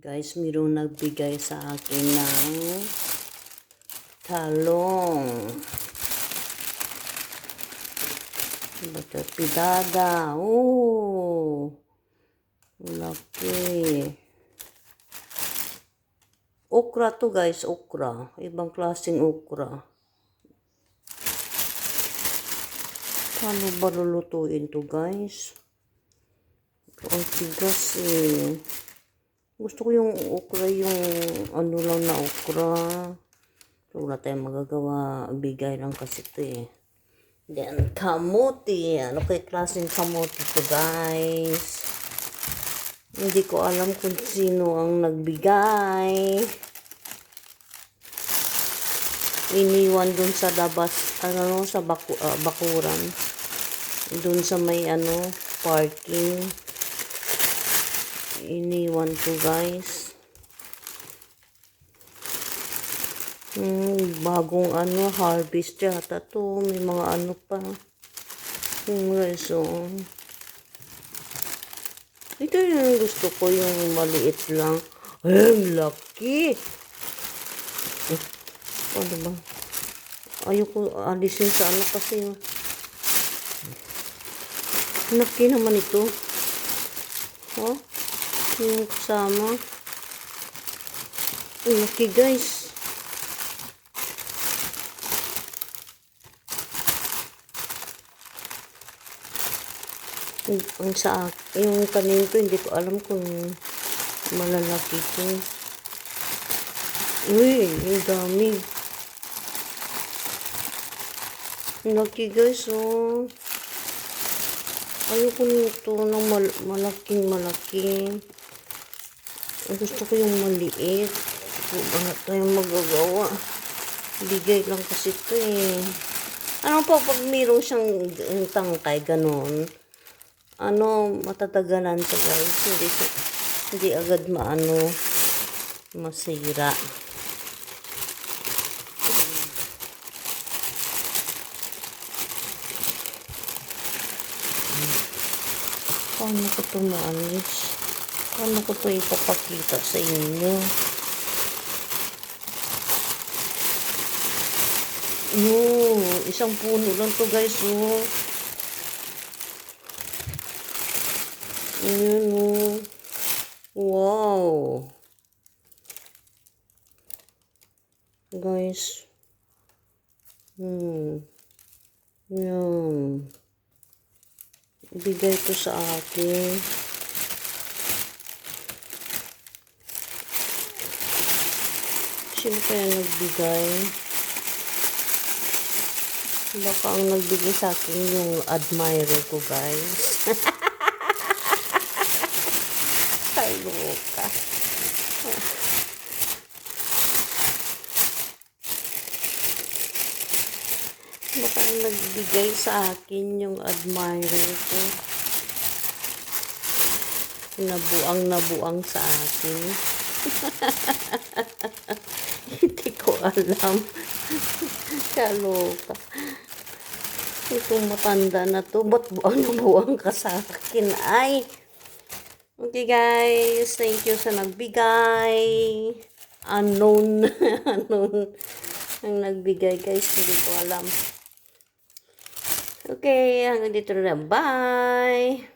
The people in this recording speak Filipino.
Guys, mayroong nagbigay sa akin ng talong. Pidada. Oh, laki. Okra to guys, okra. Ibang klaseng okra. Paano ba lulutuin to guys? Ang tigas eh. Gusto ko yung okra, yung ano lang na okra. So, wala tayong magagawa. Bigay lang kasi ito eh. Then, kamuti. Ano kay klaseng kamuti to guys? Hindi ko alam kung sino ang nagbigay. Iniwan dun sa labas, ano, sa bakuran. Dun sa may, ano, parking. Iniwan to guys. Bagong ano, harvest yata to. May mga ano pa. Guys, oh. Ito yung gusto ko, yung maliit lang. Ay, laki! Ano ba? Ayoko alisin sa ano kasi. Laki naman ito. Oh, yung kasama. Laki guys. Yung kanin ko, hindi ko alam kung malalaki ito. Uy, yung dami. Laki guys, oh. Ayoko nito ng malaking. Gusto ko yung maliit. Wala tayong magagawa. Bigay lang kasi ito eh. Ano pa pag mayroon siyang tangkay, ganon. Ano, matatagalan siya guys. Hindi agad masira. Paano ko ito maalis? Paano ko ito ipapakita sa inyo? Isang puno lang to guys, oh. Ayan, oh. Wow. Guys. Yan. Bigay ko sa akin. Sino kaya nagbigay? Baka ang nagbigay sa akin yung admirer ko guys. Ay, loka. Baka ang nagbigay sa akin yung admirer ko. Nabuang sa akin. Hindi ko alam. Kaloka. Itong matanda na to, ba't buang ka sa akin? Ay! Okay guys, thank you sa nagbigay. Unknown. Unknown ang nagbigay guys, hindi ko alam. Okay, hanggang dito na. Bye!